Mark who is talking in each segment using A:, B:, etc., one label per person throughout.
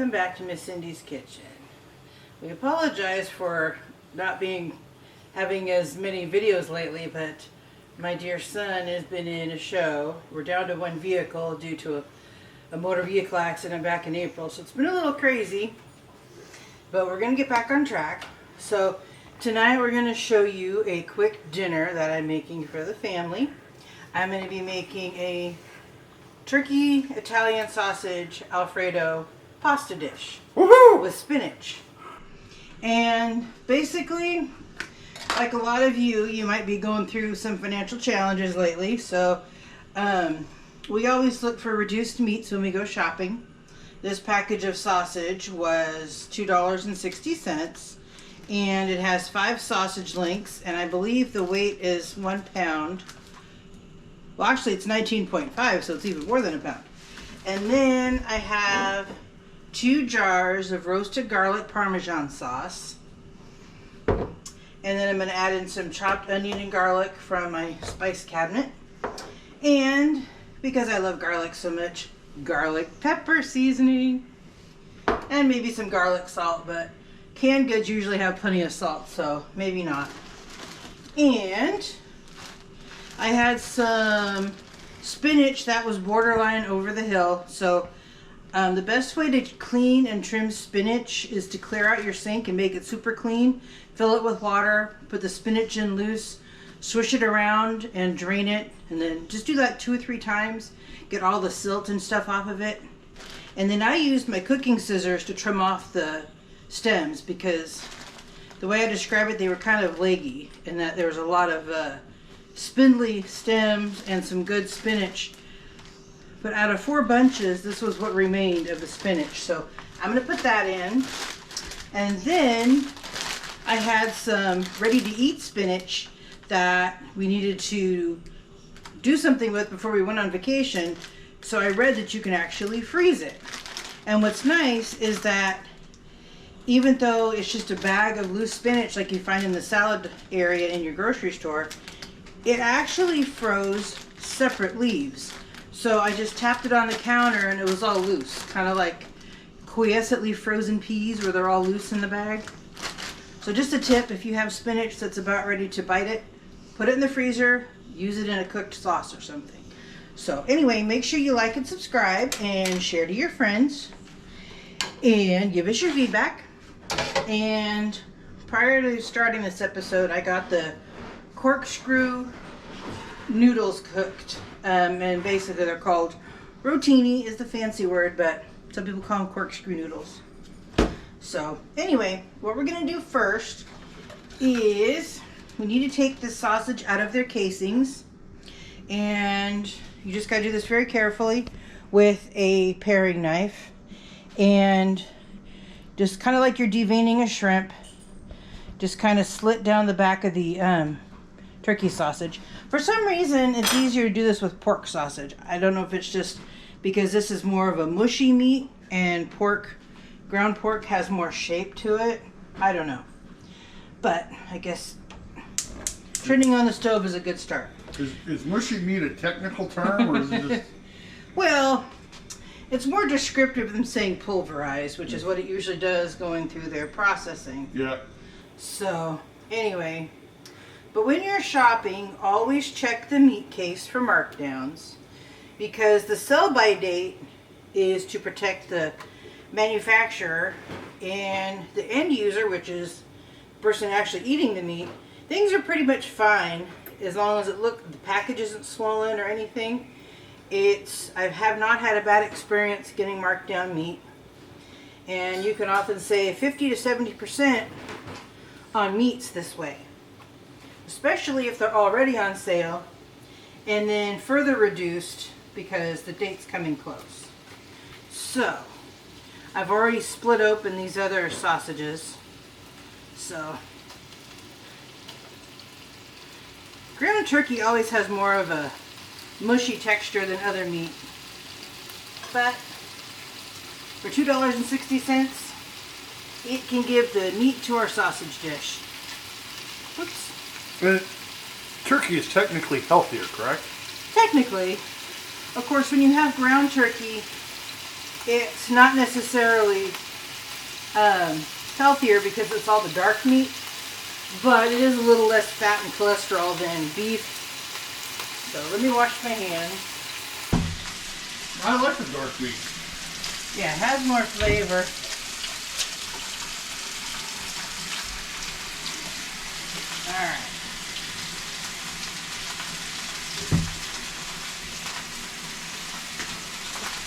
A: welcome back to Miss Cindy's Kitchen. We apologize for not having as many videos lately, but my dear son has been in a show. We're down to one vehicle due to a motor vehicle accident back in April, so it's been a little crazy, but we're going to get back on track. So tonight we're going to show you a quick dinner that I'm making for the family. I'm going to be making a turkey Italian sausage Alfredo pasta dish with spinach. And basically, like a lot of you might be going through some financial challenges lately. So we always look for reduced meats when we go shopping. This package of sausage was $2.60, and it has 5 sausage links, and I believe the weight is 1 pound. Well, actually, it's 19.5, so it's even more than a pound. And then I have 2 jars of roasted garlic Parmesan sauce. And then I'm going to add in some chopped onion and garlic from my spice cabinet. And because I love garlic so much, garlic pepper seasoning. And maybe some garlic salt, but canned goods usually have plenty of salt, so maybe not. And I had some spinach that was borderline over the hill. So the best way to clean and trim spinach is to clear out your sink and make it super clean. Fill it with water, put the spinach in loose, swish it around and drain it. And then just do that 2 or 3 times. Get all the silt and stuff off of it. And then I used my cooking scissors to trim off the stems, because the way I describe it, they were kind of leggy, and that there was a lot of spindly stems and some good spinach. But out of 4 bunches, this was what remained of the spinach. So I'm going to put that in. And then I had some ready-to-eat spinach that we needed to do something with before we went on vacation. So I read that you can actually freeze it. And what's nice is that even though it's just a bag of loose spinach like you find in the salad area in your grocery store, it actually froze separate leaves. So I just tapped it on the counter and it was all loose. Kind of like quiescently frozen peas where they're all loose in the bag. So just a tip, if you have spinach that's about ready to bite it, put it in the freezer, use it in a cooked sauce or something. So anyway, make sure you like and subscribe and share to your friends. And give us your feedback. And prior to starting this episode, I got the corkscrew noodles cooked, and basically they're called rotini is the fancy word, but some people call them corkscrew noodles. So anyway, what we're going to do first is we need to take the sausage out of their casings, and you just got to do this very carefully with a paring knife, and just kind of like you're deveining a shrimp, just kind of slit down the back of the turkey sausage. For some reason, it's easier to do this with pork sausage. I don't know if it's just because this is more of a mushy meat and ground pork has more shape to it. I don't know. But I guess turning on the stove is a good start.
B: Is mushy meat a technical term, or is it just...
A: Well, it's more descriptive than saying pulverized, which is what it usually does going through their processing.
B: Yeah.
A: So, anyway, but when you're shopping, always check the meat case for markdowns, because the sell-by date is to protect the manufacturer and the end user, which is the person actually eating the meat. Things are pretty much fine as long as the package isn't swollen or anything. I have not had a bad experience getting marked down meat, and you can often save 50 to 70% on meats this way, especially if they're already on sale, and then further reduced because the date's coming close. So I've already split open these other sausages. So ground turkey always has more of a mushy texture than other meat, but for $2.60 it can give the meat to our sausage dish. Whoops.
B: Turkey is technically healthier, correct?
A: Technically. Of course, when you have ground turkey, it's not necessarily healthier because it's all the dark meat, but it is a little less fat and cholesterol than beef. So let me wash my hands.
B: I like the dark meat.
A: Yeah, it has more flavor. Alright.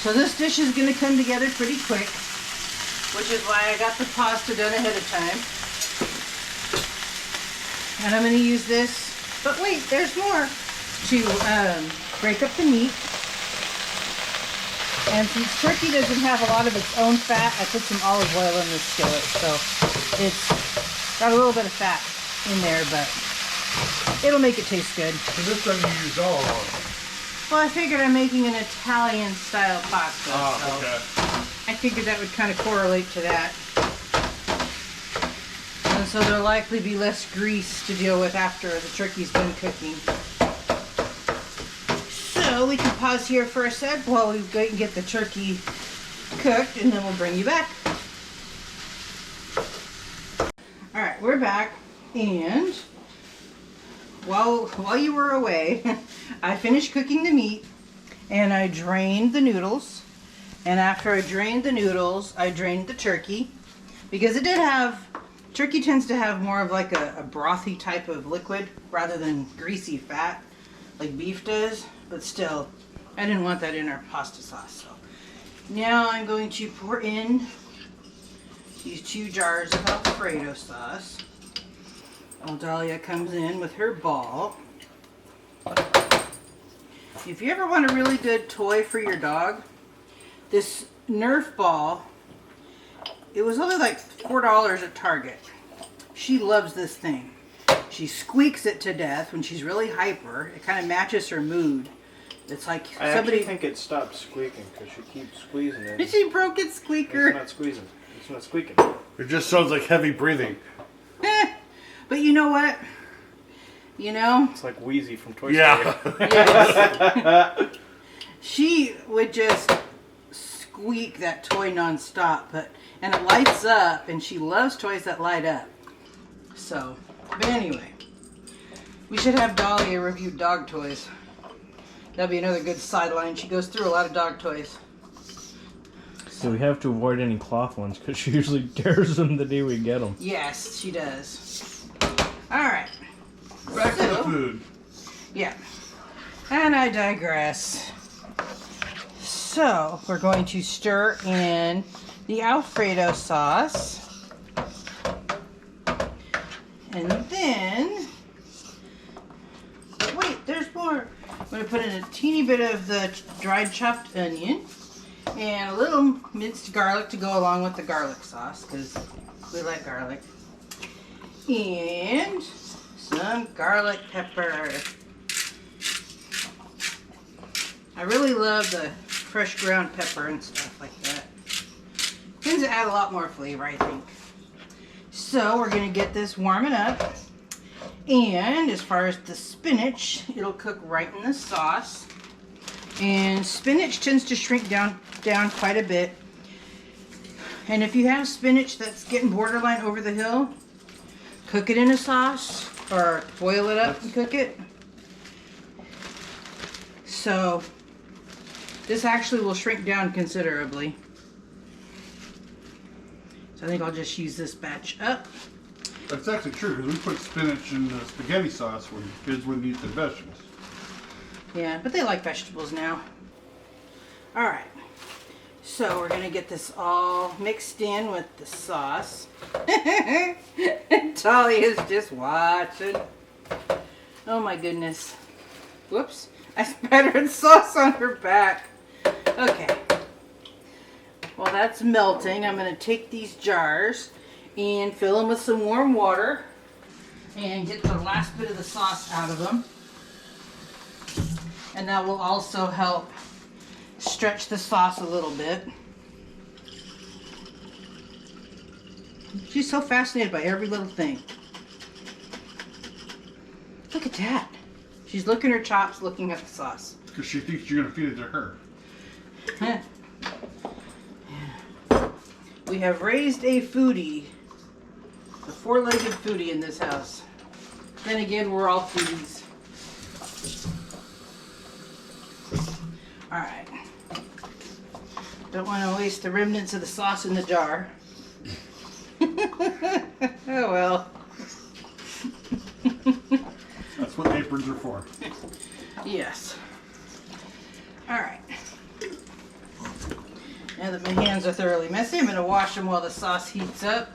A: So this dish is going to come together pretty quick, which is why I got the pasta done ahead of time. And I'm going to use this, but wait, there's more, to break up the meat. And since turkey doesn't have a lot of its own fat, I put some olive oil in this skillet, so it's got a little bit of fat in there, but it'll make it taste good.
B: So this time you use olive oil.
A: Well, I figured I'm making an Italian-style pasta, so
B: Okay.
A: I figured that would kind of correlate to that. And so there'll likely be less grease to deal with after the turkey's done cooking. So we can pause here for a sec while we go and get the turkey cooked, and then we'll bring you back. Alright, we're back, and while you were away, I finished cooking the meat, and I drained the noodles. And after I drained the noodles, I drained the turkey, because it did have, turkey tends to have more of like a brothy type of liquid rather than greasy fat like beef does. But still, I didn't want that in our pasta sauce. So now I'm going to pour in these 2 jars of Alfredo sauce. While Dahlia comes in with her ball. If you ever want a really good toy for your dog, this Nerf ball, it was only like $4 at Target. She loves this thing. She squeaks it to death when she's really hyper. It kind of matches her mood. It's like
C: I
A: somebody...
C: actually think it stopped squeaking because she keeps squeezing it.
A: She broke its squeaker.
C: It's not squeezing. It's not squeaking.
B: It just sounds like heavy breathing.
A: But you know what? You know?
C: It's like Wheezy from Toy Story.
B: Yeah.
A: Yes. She would just squeak that toy nonstop, and it lights up, and she loves toys that light up. So, but anyway, we should have Dahlia review dog toys. That'd be another good sideline. She goes through a lot of dog toys.
D: So we have to avoid any cloth ones because she usually tears them the day we get them.
A: Yes, she does. All right.
B: Back to the food.
A: Yeah. And I digress. So, we're going to stir in the Alfredo sauce. And then... But wait, there's more. I'm going to put in a teeny bit of the dried chopped onion. And a little minced garlic to go along with the garlic sauce, because we like garlic. And some garlic pepper. I really love the fresh ground pepper and stuff like that. Tends to add a lot more flavor, I think. So we're going to get this warming up. And as far as the spinach, it'll cook right in the sauce. And spinach tends to shrink down quite a bit. And if you have spinach that's getting borderline over the hill, cook it in a sauce or boil it up and cook it. So this actually will shrink down considerably. So I think I'll just use this batch up.
B: That's actually true, because we put spinach in the spaghetti sauce when kids wouldn't eat their vegetables.
A: Yeah, but they like vegetables now. Alright, so we're going to get this all mixed in with the sauce. Talia's just watching. Oh my goodness. Whoops, I spattered sauce on her back. Okay. While that's melting, I'm going to take these jars and fill them with some warm water and get the last bit of the sauce out of them. And that will also help stretch the sauce a little bit. She's so fascinated by every little thing. Look at that. She's licking her chops, looking at the sauce.
B: Because she thinks you're going to feed it to her.
A: have raised a foodie, a four-legged foodie in this house. Then again, we're all foodies. All right. Don't want to waste the remnants of the sauce in the jar. Oh well.
B: That's what aprons are for.
A: Yes. All right. Now that my hands are thoroughly messy, I'm going to wash them while the sauce heats up.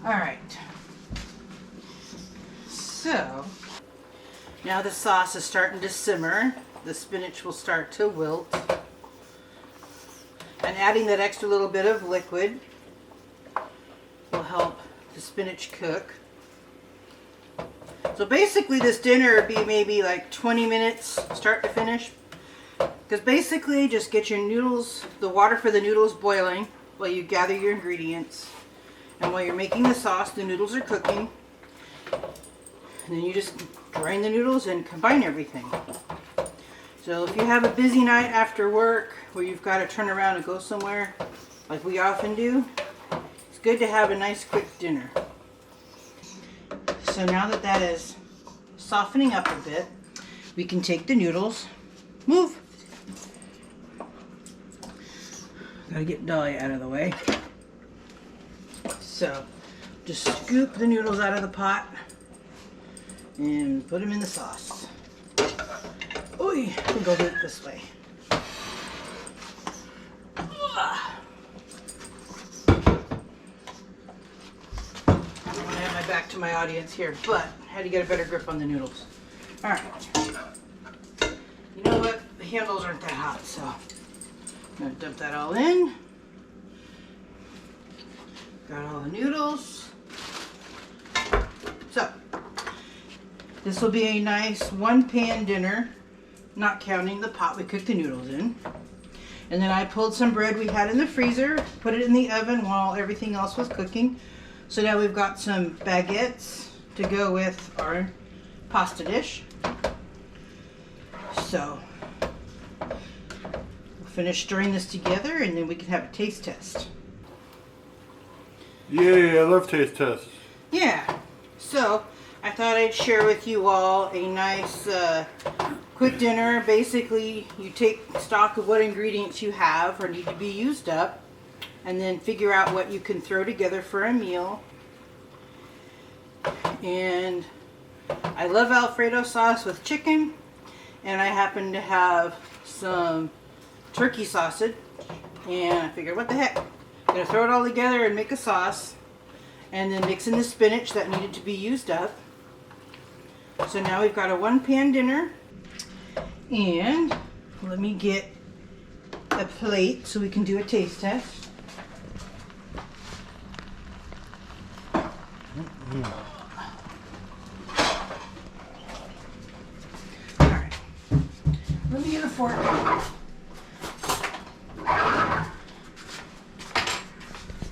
A: All right. So, now the sauce is starting to simmer. The spinach will start to wilt. And adding that extra little bit of liquid will help the spinach cook. So basically this dinner would be maybe like 20 minutes start to finish. Because basically just get your noodles, the water for the noodles boiling while you gather your ingredients. And while you're making the sauce, the noodles are cooking. And then you just drain the noodles and combine everything. So if you have a busy night after work where you've got to turn around and go somewhere, like we often do, it's good to have a nice quick dinner. So now that that is softening up a bit, we can take the noodles, move. Gotta get Dolly out of the way. So just scoop the noodles out of the pot and put them in the sauce. Oy, I think I'll do it this way. I don't want to have my back to my audience here, but I had to get a better grip on the noodles. All right. You know what? The handles aren't that hot, so I'm going to dump that all in. Got all the noodles. So, this will be a nice one-pan dinner, not counting the pot we cooked the noodles in. And then I pulled some bread we had in the freezer, put it in the oven while everything else was cooking. So now we've got some baguettes to go with our pasta dish. So, we'll finish stirring this together and then we can have a taste test.
B: Yay, I love taste tests.
A: Yeah, so I thought I'd share with you all a nice quick dinner. Basically, you take stock of what ingredients you have or need to be used up, and then figure out what you can throw together for a meal. And I love Alfredo sauce with chicken, and I happen to have some turkey sausage, and I figured, what the heck? I'm going to throw it all together and make a sauce, and then mix in the spinach that needed to be used up. So now we've got a one-pan dinner, and let me get a plate so we can do a taste test. All right, let me get a fork.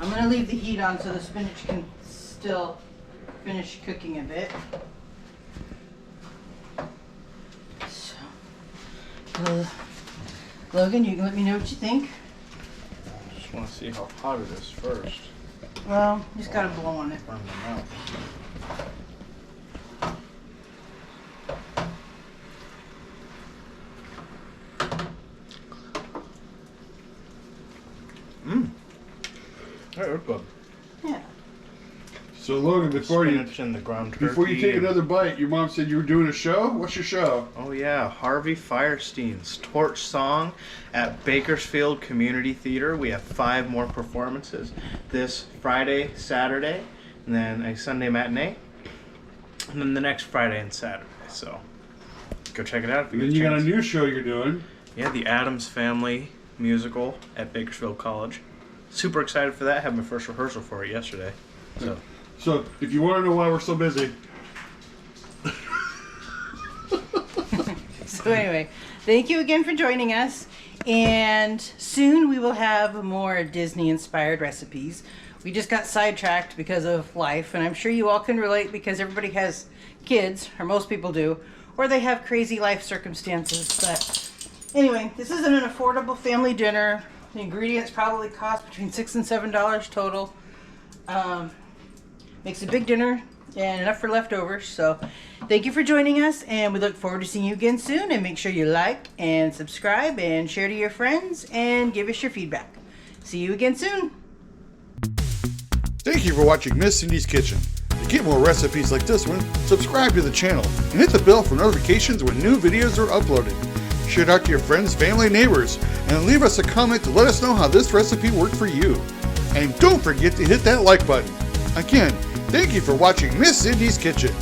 A: I'm going to leave the heat on so the spinach can still finish cooking a bit. So, Logan, you can let me know what you think.
C: I just want to see how hot it is first.
A: Well, you just got to blow on it.
C: Burn my mouth. That was good.
A: Yeah.
B: So Logan, before you
C: Spinach and the ground turkey.
B: take
C: and-
B: another bite, your mom said you were doing a show? What's your show?
C: Oh yeah, Harvey Firestein's Torch Song at Bakersfield Community Theater. We have 5 more performances this Friday, Saturday, and then a Sunday matinee, and then the next Friday and Saturday. So go check it out if you
B: And
C: get
B: then
C: a
B: you got a
C: chance.
B: new show you're doing.
C: Yeah, the Addams Family musical at Bakersfield College. Super excited for that. Had my first rehearsal for it yesterday. So
B: So if you want to know why we're so busy,
A: So anyway, thank you again for joining us. And soon we will have more Disney-inspired recipes. we just got sidetracked because of life, and I'm sure you all can relate because everybody has kids, or most people do, or they have crazy life circumstances. But anyway, this isn't an affordable family dinner. The ingredients probably cost between $6 and $7 total. Makes a big dinner and enough for leftovers. So thank you for joining us, and we look forward to seeing you again soon. And make sure you like and subscribe and share to your friends and give us your feedback. See you again soon.
B: Thank you for watching Miss Cindy's Kitchen. To get more recipes like this one, subscribe to the channel and hit the bell for notifications when new videos are uploaded. Share it out to your friends, family, neighbors, and leave us a comment to let us know how this recipe worked for you. And don't forget to hit that like button. Again, thank you for watching Miss Cindy's Kitchen.